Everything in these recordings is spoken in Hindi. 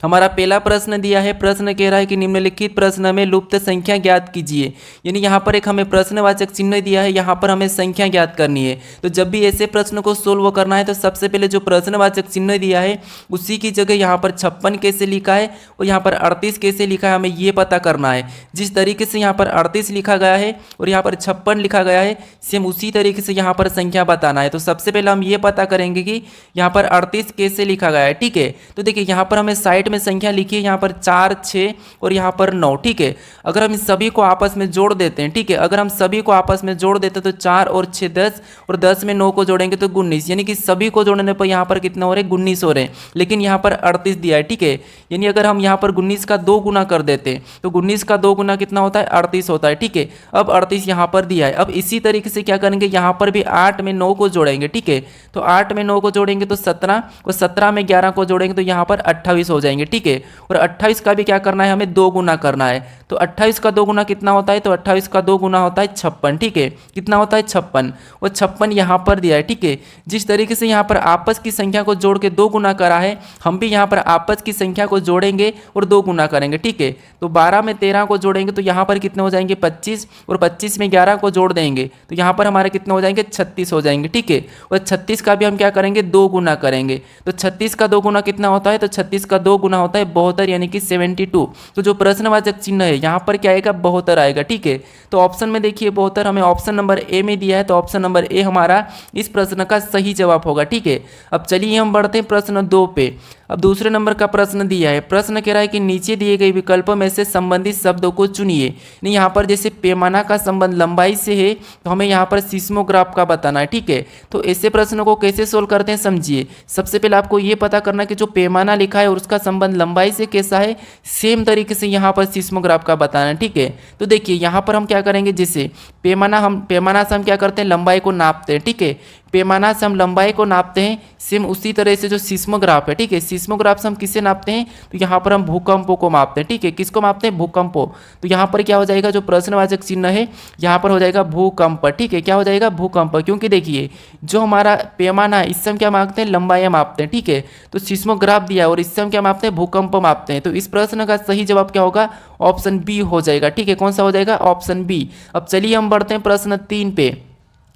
हमारा पहला प्रश्न दिया है, प्रश्न कह रहा है कि निम्नलिखित प्रश्न में लुप्त संख्या ज्ञात कीजिए। यानी यहाँ पर एक हमें प्रश्नवाचक चिन्ह दिया है, यहाँ पर हमें संख्या ज्ञात करनी है। तो जब भी ऐसे प्रश्न को सोल्व करना है तो सबसे पहले जो प्रश्नवाचक चिन्ह दिया है उसी की जगह यहाँ पर 56 कैसे लिखा है और यहाँ पर 38 कैसे लिखा है, हमें ये पता करना है। जिस तरीके से यहाँ पर 38 लिखा गया है और यहाँ पर 56 लिखा गया है, सेम उसी तरीके से यहाँ पर संख्या बताना है। तो सबसे पहले हम ये पता करेंगे कि यहाँ पर 38 कैसे लिखा गया है। ठीक है, तो देखिए यहाँ पर हमें साइड में संख्या लिखी है, यहाँ पर 4, 6 और यहाँ पर 9। ठीक है, अगर हम इन सभी को आपस में जोड़ देते हैं, ठीक है, अगर हम सभी को आपस में जोड़ देते हैं तो 4 और 6 10 और 10 में 9 को जोड़ेंगे तो 19, यानी कि सभी को जोड़ने पर यहाँ पर कितना हो रहे हैं, 19 हो रहे हैं। लेकिन यहाँ पर 38 दिया है। ठीक है, यानी अगर हम यहाँ पर 19 का 2 गुना कर देते हैं तो 19 का 2 गुना कितना होता है, 38 होता है। ठीक है, अब 38 यहाँ पर दिया है। अब इसी तरीके से क्या करेंगे, यहाँ पर भी 8 में 9 को जोड़ेंगे। ठीक है, तो 8 में 9 को जोड़ेंगे तो 17 और 17 में 11 को जोड़ेंगे तो यहाँ पर 28 हो जाएंगे। ठीक है, और 28 का भी क्या करना है, हमें 2 गुना करना है। तो 28 का 2 गुना कितना होता है, तो 28 का 2 गुना होता है 56। ठीक है, कितना होता है, 56, और 56 यहाँ पर दिया है। ठीक है, जिस तरीके से यहाँ पर आपस की संख्या को जोड़ के 2 गुना करा है, हम भी यहाँ पर आपस की संख्या को जोड़ेंगे और 2 गुना करेंगे। ठीक है, तो 12 में 13 को जोड़ेंगे तो यहाँ पर कितने हो जाएंगे, 25, और 25 में 11 को जोड़ देंगे तो यहाँ पर हमारे कितने हो जाएंगे, 36 हो जाएंगे। ठीक है, और 36 का भी हम क्या करेंगे, 2 गुना करेंगे। तो 36 का 2 गुना कितना होता है, तो 36 का 2 गुना होता है 72, यानी कि 72। तो जो प्रश्नवाचक चिन्ह है यहाँ पर क्या आएगा, 72 आएगा। ठीक है, तो ऑप्शन में देखिए 72 हमें ऑप्शन नंबर ए में दिया है, तो ऑप्शन नंबर ए हमारा इस प्रश्न का सही जवाब होगा। ठीक है, अब चलिए हम बढ़ते हैं प्रश्न 2 पे। अब दूसरे नंबर का प्रश्न दिया है, प्रश्न कह रहा है कि नीचे दिए गए विकल्पों में से संबंधित शब्दों को चुनिए। यहाँ पर जैसे पैमाना का संबंध लंबाई से है तो हमें यहाँ पर सिस्मोग्राफ का बताना है। ठीक है, तो ऐसे प्रश्नों को कैसे सोल्व करते हैं समझिए। सबसे पहले आपको ये पता करना है कि जो पैमाना लिखा है और उसका संबंध लंबाई से कैसा है, सेम तरीके से यहाँ पर सिस्मोग्राफ का बताना है। ठीक है, तो देखिए यहाँ पर हम क्या करेंगे, जैसे पैमाना से हम क्या करते हैं, लंबाई को नापते हैं। ठीक है, पैमाना से हम लंबाई को नापते हैं, सेम उसी तरह से जो सिस्मोग्राफ है। ठीक है, सिस्मोग्राफ से हम किसे नापते हैं, तो यहाँ पर हम भूकंपों को मापते हैं। ठीक है, किसको मापते हैं, भूकंपों। तो यहाँ पर क्या हो जाएगा, जो प्रश्नवाचक चिन्ह है यहाँ पर हो जाएगा भूकंप। ठीक है, क्या हो जाएगा, भूकंप, क्योंकि देखिए जो हमारा पैमाना है इससे हम क्या मापते हैं, लंबाई मापते हैं। ठीक है, तो सिस्मोग्राफ दिया और इससे हम क्या मापते हैं, भूकंप मापते हैं। तो इस प्रश्न का सही जवाब क्या होगा, ऑप्शन बी हो जाएगा। ठीक है, कौन सा हो जाएगा, ऑप्शन बी। अब चलिए हम बढ़ते हैं प्रश्न 3 पे।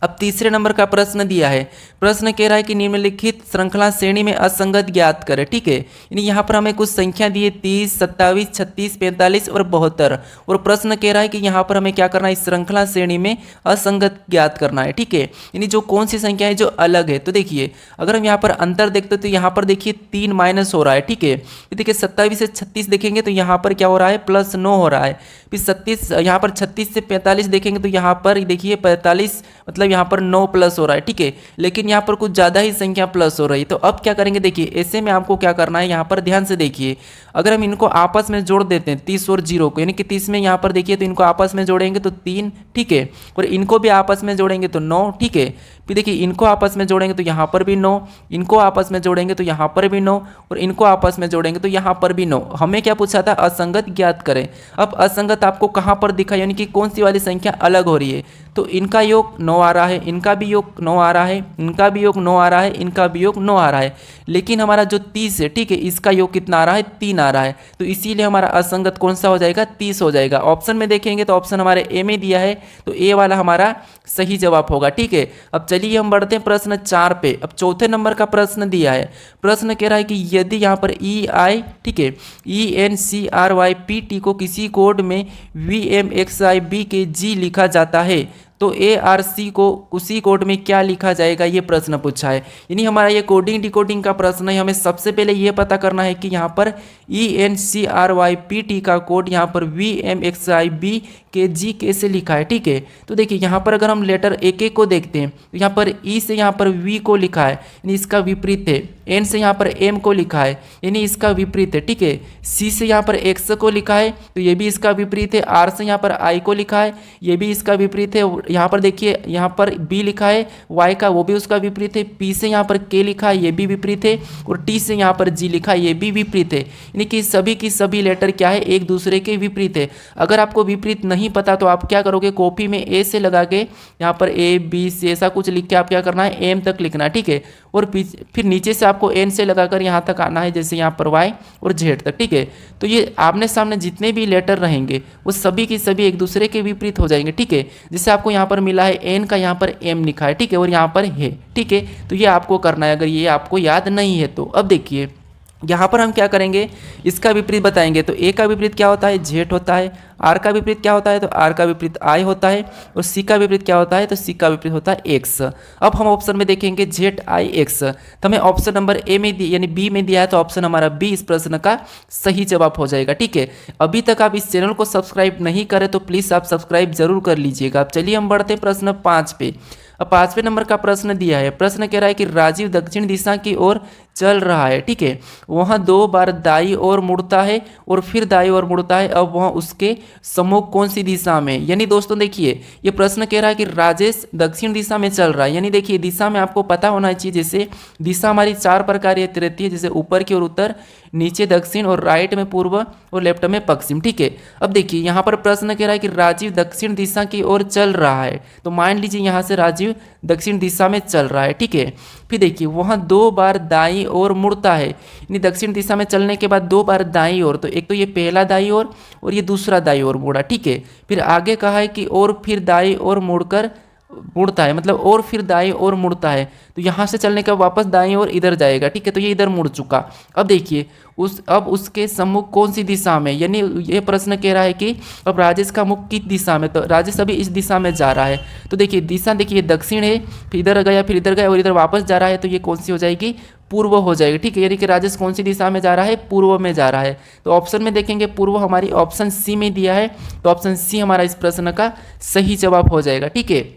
अब तीसरे नंबर का प्रश्न दिया है, प्रश्न कह रहा है कि निम्नलिखित श्रृंखला श्रेणी में असंगत ज्ञात करें। ठीक है, यानी यहाँ पर हमें कुछ संख्या दी है 30, 27, 36, 45 और 72, और प्रश्न कह रहा है कि यहाँ पर हमें क्या करना है, इस श्रृंखला श्रेणी में असंगत ज्ञात करना है। ठीक है, यानी जो कौन सी संख्या है जो अलग है। तो देखिए अगर हम यहाँ पर अंतर देखते तो यहाँ पर देखिए 3 माइनस हो रहा है। ठीक है, देखिए 27 से 36 देखेंगे तो यहाँ पर क्या हो रहा है, +9 हो रहा है। फिर 36 यहाँ पर 36 से 45 देखेंगे तो यहाँ पर देखिए 45 मतलब यहाँ पर 9 प्लस हो रहा है। ठीक है, लेकिन यहाँ पर कुछ ज़्यादा ही संख्या प्लस हो रही है। तो अब क्या करेंगे, देखिए ऐसे में आपको क्या करना है, यहाँ पर ध्यान से देखिए, अगर हम इनको आपस में जोड़ देते हैं 30 और 0 को, यानी कि 30 में यहाँ पर देखिए तो इनको आपस में जोड़ेंगे तो 3। ठीक है, और इनको भी आपस में जोड़ेंगे तो 9। ठीक है, फिर देखिए इनको आपस में जोड़ेंगे तो यहाँ पर भी 9, इनको आपस में जोड़ेंगे तो यहाँ पर भी 9, और इनको आपस में जोड़ेंगे तो यहाँ पर भी 9। हमें क्या पूछा था, असंगत ज्ञात करें। अब असंगत आपको कहाँ पर दिखा, यानी कि कौन सी वाली संख्या अलग हो रही है। तो इनका योग 9 आ रहा है, इनका भी योग 9 आ रहा है, इनका भी योग 9 आ रहा है, इनका भी योग 9 आ रहा है, लेकिन हमारा जो 30 है, ठीक है, इसका योग कितना आ रहा है, 3 आ रहा है। तो इसीलिए हमारा असंगत कौन सा हो जाएगा, 30 हो जाएगा। ऑप्शन में देखेंगे तो ऑप्शन हमारे ए में दिया है, तो ए वाला हमारा सही जवाब होगा। ठीक है, अब चलिए हम बढ़ते हैं प्रश्न 4 पे। अब चौथे नंबर का प्रश्न दिया है, प्रश्न कह रहा है कि यदि यहाँ पर EI, ठीक है, ENCRYPT को किसी कोड में VMXIB के G लिखा जाता है तो ARC को उसी कोड में क्या लिखा जाएगा, ये प्रश्न पूछा है। यानी हमारा ये कोडिंग डिकोडिंग का प्रश्न है। हमें सबसे पहले ये पता करना है कि यहाँ पर ENCRYPT का कोड यहाँ पर VMXIB के G कैसे लिखा है। ठीक है, तो देखिए यहाँ पर अगर हम लेटर एक एक को देखते हैं तो यहाँ पर E से यहाँ पर V को लिखा है, यानी इसका विपरीत है। N से यहाँ पर M को लिखा है, यानी इसका विपरीत है। ठीक है, C से यहाँ पर X को लिखा है तो ये भी इसका विपरीत है। R से यहाँ पर I को लिखा है, ये भी इसका विपरीत है। यहाँ पर देखिए यहाँ पर B लिखा है Y का, वो भी उसका विपरीत है। P से यहाँ पर K लिखा है, ये भी विपरीत है, और T से यहाँ पर G लिखा है, ये भी विपरीत है। यानी कि सभी की सभी लेटर क्या है, एक दूसरे के विपरीत है। अगर आपको विपरीत नहीं नहीं पता तो आप क्या करोगे, कॉपी में ए से लगा के यहाँ पर ए बी सी ऐसा कुछ लिख के आप क्या करना है, एम तक लिखना है, ठीक है। और फिर नीचे से आपको एन से लगाकर यहाँ तक आना है, जैसे यहाँ पर वाई और जेड तक, ठीक है। तो ये आमने सामने जितने भी लेटर रहेंगे वो सभी की सभी एक दूसरे के विपरीत हो जाएंगे, ठीक है। जैसे आपको यहाँ पर मिला है एन का यहाँ पर एम लिखा है, ठीक है, और यहाँ पर है, ठीक है। तो ये आपको करना है, अगर ये आपको याद नहीं है तो। अब देखिए यहाँ पर हम क्या करेंगे, इसका विपरीत बताएंगे। तो ए का विपरीत क्या होता है, जेड होता है। आर का विपरीत क्या होता है, तो आर का विपरीत आई होता है। और सी का विपरीत क्या होता है, तो सी का विपरीत होता है एक्स। अब हम ऑप्शन में देखेंगे जेड आई एक्स, तो हमें ऑप्शन नंबर ए में यानी बी में दिया है, तो ऑप्शन हमारा बी इस प्रश्न का सही जवाब हो जाएगा, ठीक है। अभी तक आप इस चैनल को सब्सक्राइब नहीं करें तो प्लीज़ आप सब्सक्राइब जरूर कर लीजिएगा। अब चलिए हम बढ़ते हैं प्रश्न 5 पे। अब 5वें नंबर का प्रश्न दिया है। प्रश्न कह रहा है कि राजीव दक्षिण दिशा की ओर चल रहा है, ठीक है। वहाँ 2 बार दाई ओर मुड़ता है और फिर दाई ओर मुड़ता है। अब वहाँ उसके सम्मुख कौन सी दिशा में, यानी दोस्तों देखिए ये प्रश्न कह रहा है कि राजेश दक्षिण दिशा में चल रहा है, यानी देखिए दिशा में आपको पता होना चाहिए। जैसे दिशा हमारी 4 प्रकार की रहती है, जैसे ऊपर की ओर उत्तर, नीचे दक्षिण और राइट में पूर्व और लेफ्ट में पश्चिम, ठीक है। अब देखिए यहाँ पर प्रश्न कह रहा है कि राजीव दक्षिण दिशा की ओर चल रहा है, तो मान लीजिए यहाँ से राजीव दक्षिण दिशा में चल रहा है, ठीक है। फिर देखिए वहाँ 2 बार दाई ओर मुड़ता है, यानी दक्षिण दिशा में चलने के बाद 2 बार दाई ओर, तो एक तो ये पहला दाई ओर और ये दूसरा दाई ओर मुड़ा, ठीक है। फिर आगे कहा है कि और फिर दाई ओर मुड़कर मुड़ता है, मतलब और फिर दाई ओर मुड़ता है, तो यहाँ से चलने के बाद वापस दाई ओर इधर जाएगा, ठीक है। तो ये इधर मुड़ चुका। अब देखिए अब उसके सम्मुख कौन सी दिशा में, यानी ये प्रश्न कह रहा है कि अब राजेश का मुख किस दिशा में, तो राजेश अभी इस दिशा में जा रहा है। तो देखिए दिशा देखिए दक्षिण है, फिर इधर गया, फिर इधर गया और इधर वापस जा रहा है, तो ये कौन सी हो जाएगी, पूर्व हो जाएगी, ठीक है। यानी कि राजेश कौन सी दिशा में जा रहा है, पूर्व में जा रहा है। तो ऑप्शन में देखेंगे पूर्व हमारी ऑप्शन सी में दिया है, तो ऑप्शन सी हमारा इस प्रश्न का सही जवाब हो जाएगा, ठीक है।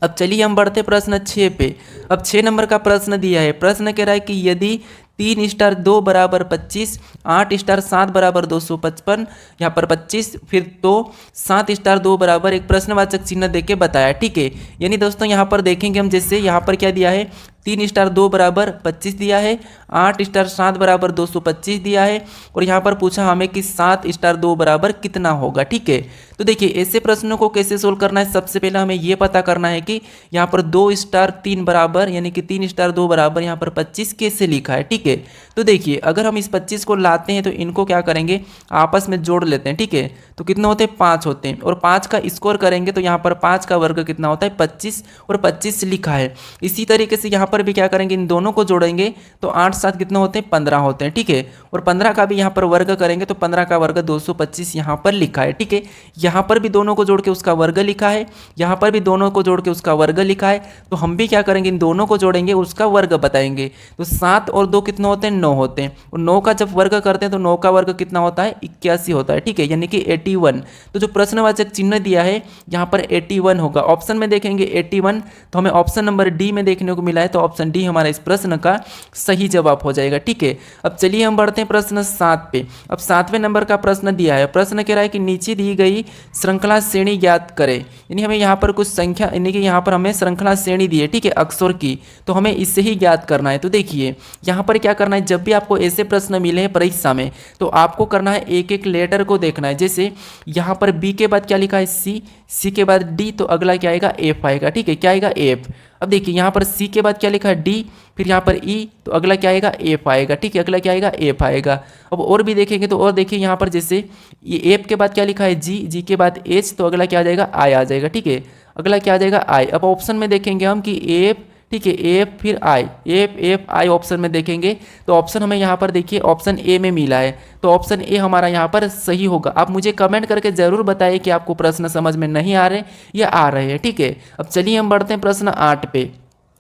अब चलिए हम बढ़ते प्रश्न 6 पे। अब 6 नंबर का प्रश्न दिया है। प्रश्न कह रहा है कि यदि 3 स्टार 2 बराबर 25, 8 स्टार 7 बराबर 255, यहाँ पर 25, फिर तो 7 स्टार 2 बराबर एक प्रश्नवाचक चिन्ह देके बताया, ठीक है। यानी दोस्तों यहाँ पर देखेंगे हम, जैसे यहाँ पर क्या दिया है, 3 स्टार 2 बराबर 25 दिया है, 8 स्टार 7 बराबर 225 दिया है, और यहाँ पर पूछा हमें कि 7 स्टार 2 बराबर कितना होगा, ठीक है। तो देखिए ऐसे प्रश्नों को कैसे सोल्व करना है, सबसे पहले हमें ये पता करना है कि यहाँ पर 2 स्टार 3 बराबर, यानी कि 3 स्टार 2 बराबर यहाँ पर 25 कैसे लिखा है, ठीक है। तो देखिए अगर हम इस 25 को लाते हैं तो इनको क्या करेंगे, आपस में जोड़ लेते हैं, ठीक है। तो कितने होते हैं, 5 होते हैं, और 5 का स्क्वायर करेंगे तो यहाँ पर 5 का वर्ग कितना होता है, 25, और 25 लिखा है। इसी तरीके से यहाँ पर भी क्या करेंगे, इन दोनों को जोड़ेंगे तो 8 7 कितने होते हैं, 15 होते हैं, ठीक है। और 15 का भी यहाँ पर वर्ग करेंगे तो 15 का वर्ग 225 यहाँ पर लिखा है, ठीक है। यहाँ पर भी दोनों को जोड़ के उसका वर्ग लिखा है, यहाँ पर भी दोनों को जोड़ के उसका वर्ग लिखा है। तो हम भी क्या करेंगे, इन दोनों को जोड़ेंगे, उसका वर्ग बताएंगे। तो 7 और 2 कितने होते हैं, 9 होते हैं, और 9 का जब वर्ग करते हैं तो 9 का वर्ग कितना होता है, 81 होता है, ठीक है, यानी कि 81। तो जो प्रश्नवाचक चिन्ह दिया है यहाँ पर 81 होगा। ऑप्शन में देखेंगे 81, तो हमें ऑप्शन नंबर डी में देखने को मिला है, तो ऑप्शन डी हमारा इस प्रश्न का सही जवाब हो जाएगा, ठीक है। अब चलिए हम बढ़ते हैं प्रश्न 7 पे। अब 7वें नंबर का प्रश्न दिया है। प्रश्न कह रहा है कि नीचे दी गई श्रृंखला श्रेणी ज्ञात करें, यानी हमें यहाँ पर कुछ संख्या, यानी कि यहाँ पर हमें श्रृंखला श्रेणी दी है, ठीक है, अक्षर की, तो हमें इससे ही ज्ञात करना है। तो देखिए यहाँ पर क्या करना है, जब भी आपको ऐसे प्रश्न मिले हैं परीक्षा में तो आपको करना है एक एक लेटर को देखना है। जैसे यहाँ पर बी के बाद क्या लिखा है, सी, सी के बाद डी, तो अगला क्या आएगा, एफ आएगा, ठीक है, क्या आएगा, एफ। अब देखिए यहाँ पर सी के बाद क्या लिखा है, डी, फिर यहाँ पर ई, तो अगला क्या आएगा, एफ आएगा, ठीक है, अगला क्या आएगा, एफ आएगा। अब और भी देखेंगे तो और देखिए यहाँ पर जैसे ये एफ के बाद क्या लिखा है, जी, जी के बाद एच, तो अगला क्या आ जाएगा, आई आ जाएगा, ठीक है, अगला क्या आ जाएगा, आई। अब ऑप्शन में देखेंगे हम कि एफ, ठीक है, एफ फिर आई, एफ एफ आई ऑप्शन में देखेंगे तो ऑप्शन हमें यहाँ पर देखिए ऑप्शन ए में मिला है, तो ऑप्शन ए हमारा यहाँ पर सही होगा। आप मुझे कमेंट करके जरूर बताइए कि आपको प्रश्न समझ में नहीं आ रहे या आ रहे हैं, ठीक है। अब चलिए हम बढ़ते हैं प्रश्न 8 पे।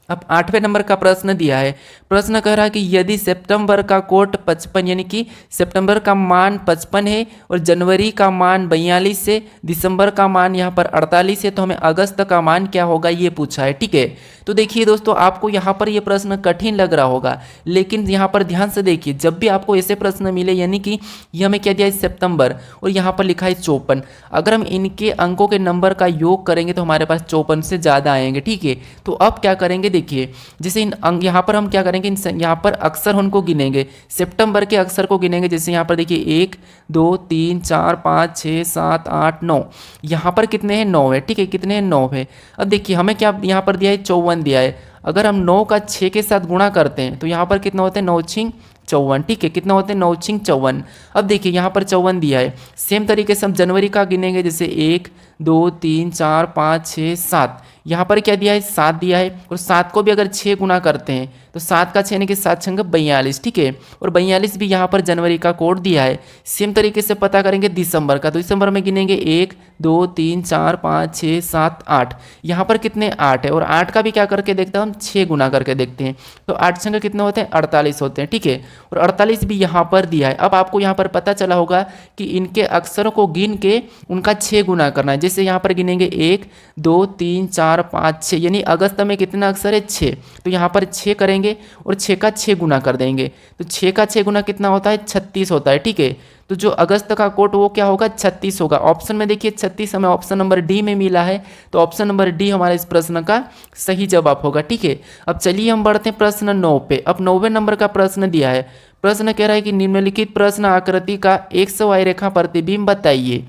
अब 8वें नंबर का प्रश्न दिया है। प्रश्न कह रहा है कि यदि सितंबर का कोट 55, यानी कि सितंबर का मान 55 है और जनवरी का मान 42 है, दिसंबर का मान यहाँ पर 48 है, तो हमें अगस्त का मान क्या होगा ये पूछा है, ठीक है। तो देखिए दोस्तों आपको यहाँ पर ये प्रश्न कठिन लग रहा होगा, लेकिन यहाँ पर ध्यान से देखिए, जब भी आपको ऐसे प्रश्न मिले, यानी कि ये हमें क्या दिया है, सितंबर, और यहाँ पर लिखा है 54, अगर हम इनके अंकों के नंबर का योग करेंगे तो हमारे पास 54 से ज़्यादा आएंगे, ठीक है। तो अब क्या करेंगे, देखिए जैसे इन अंक यहाँ पर हम क्या करेंगे, यहाँ पर अक्षर उनको गिनेंगे, सितंबर के अक्षर को गिनेंगे। जैसे यहाँ पर देखिए 1 2 3 4 5 6 7 8 9, यहाँ पर कितने हैं 9 है, ठीक है, कितने हैं 9 है। अब देखिए हमें क्या यहाँ पर दिया है 54 दिया है, अगर हम 9 का 6 के साथ गुणा करते हैं तो यहाँ पर कितना होता है 9 छिंग 54, ठीक है, कितना होते हैं 9 छिंग 54। अब देखिए यहाँ पर 54 दिया है, सेम तरीके से हम जनवरी का गिनेंगे, जैसे 1 2 3 4 5 6 7, यहाँ पर क्या दिया है 7 दिया है, और 7 को भी अगर 6 गुना करते हैं तो 7 का 6 यानी कि 7 छंग 42, ठीक है, और 42 भी यहाँ पर जनवरी का कोड दिया है। सेम तरीके से पता करेंगे दिसंबर का, तो दिसंबर में गिनेंगे 1 2 3 4 5 6 7 8, यहाँ पर कितने 8 है, और 8 का भी क्या करके देखते हैं हम 6 गुना करके देखते हैं, तो 8 छंग कितने होते हैं 48 होते हैं, ठीक है, और 48 भी यहाँ पर दिया है। अब आपको यहाँ पर पता चला होगा कि इनके अक्षरों को गिन के उनका 6 गुना करना है। जैसे यहाँ पर गिनेंगे 1 2 3 4 5 6, यानी अगस्त में कितना अक्षर है 6, तो यहाँ पर 6 करेंगे और 6 का 6 गुना कर देंगे, तो 6 का 6 गुना कितना होता है 36 होता है, ठीक है, तो जो अगस्त का कोड वो क्या होगा 36 होगा। ऑप्शन में देखिए 36 हमें ऑप्शन नंबर डी में मिला है, तो ऑप्शन नंबर डी हमारे इस प्रश्न का सही जवाब होगा, ठीक है। अब चलिए हम बढ़ते हैं प्रश्न 9 पे। अब 9वें नंबर का प्रश्न दिया है, प्रश्न कह रहा है कि निम्नलिखित प्रश्न आकृति का XY रेखा प्रतिबिंब बताइए।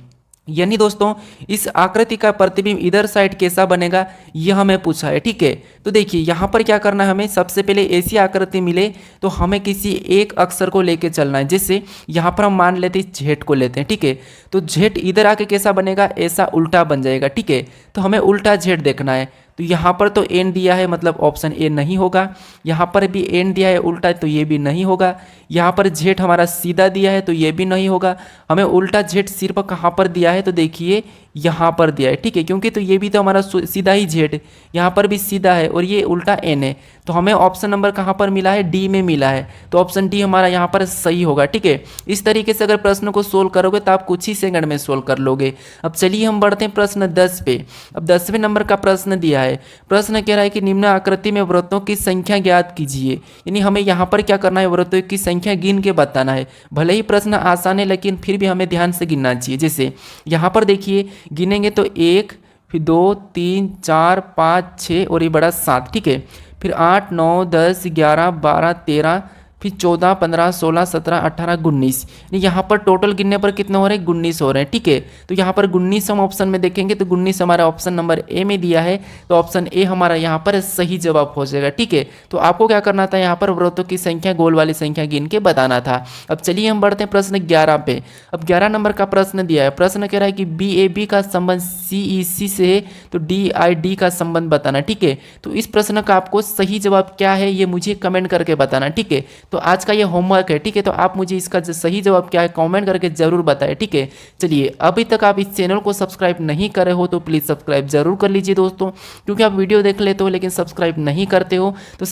यानी दोस्तों इस आकृति का प्रतिबिंब इधर साइड कैसा बनेगा यह हमें पूछा है, ठीक है। तो देखिए यहाँ पर क्या करना है, हमें सबसे पहले ऐसी आकृति मिले तो हमें किसी एक अक्षर को लेके चलना है। जैसे यहाँ पर हम मान लेते हैं जेड को लेते हैं, ठीक है, तो जेड इधर आके कैसा बनेगा, ऐसा उल्टा बन जाएगा, ठीक है, तो हमें उल्टा जेड देखना है। तो यहाँ पर तो एन दिया है, मतलब ऑप्शन ए नहीं होगा, यहाँ पर भी एन दिया है उल्टा, तो ये भी नहीं होगा, यहाँ पर जेड हमारा सीधा दिया है तो ये भी नहीं होगा। हमें उल्टा जेड सिर्फ कहाँ पर दिया है, तो देखिए यहाँ पर दिया है, ठीक है, क्योंकि तो ये भी तो हमारा सीधा ही जेड, यहाँ पर भी सीधा है और ये उल्टा एन है, तो हमें ऑप्शन नंबर कहाँ पर मिला है, डी में मिला है, तो ऑप्शन डी हमारा यहाँ पर सही होगा, ठीक है। इस तरीके से अगर प्रश्न को सोल्व करोगे तो आप कुछ ही सेकंड में सोल्व कर लोगे। अब चलिए हम बढ़ते हैं प्रश्न 10 पे। अब 10वें नंबर का प्रश्न दिया है, प्रश्न कह रहा है कि निम्न आकृति में वृत्तों की संख्या ज्ञात कीजिए। यानी हमें यहाँ पर क्या करना है, वृत्तों की संख्या गिन के बताना है। भले ही प्रश्न आसान है लेकिन फिर भी हमें ध्यान से गिनना चाहिए। जैसे यहाँ पर देखिए गिनेंगे तो 1 फिर 2 3 4 5 6 और ये बड़ा 7, ठीक है, फिर 8 9 10 11 12 13 फिर 14 15 16 17 18 19, यहाँ पर टोटल गिनने पर कितने हो रहे हैं 19 हो रहे हैं, ठीक है। तो यहाँ पर 19 हम ऑप्शन में देखेंगे तो 19 हमारा ऑप्शन नंबर ए में दिया है, तो ऑप्शन ए हमारा यहाँ पर सही जवाब हो जाएगा, ठीक है। तो आपको क्या करना था, यहाँ पर वृत्तों की संख्या गोल वाली संख्या गिन के बताना था। अब चलिए हम बढ़ते हैं प्रश्न 11 पे। अब 11 नंबर का प्रश्न दिया है, प्रश्न कह रहा है कि BAB का संबंध CEC से है तो DID का संबंध बताना, ठीक है। तो इस प्रश्न का आपको सही जवाब क्या है ये मुझे कमेंट करके बताना, ठीक है। तो आज का ये होमवर्क है, ठीक है, तो आप मुझे इसका सही जवाब क्या है कमेंट करके जरूर बताएं, ठीक है। चलिए अभी तक आप इस चैनल को सब्सक्राइब नहीं करे हो तो प्लीज़ सब्सक्राइब जरूर कर लीजिए दोस्तों, क्योंकि आप वीडियो देख लेते हो लेकिन सब्सक्राइब नहीं करते हो, तो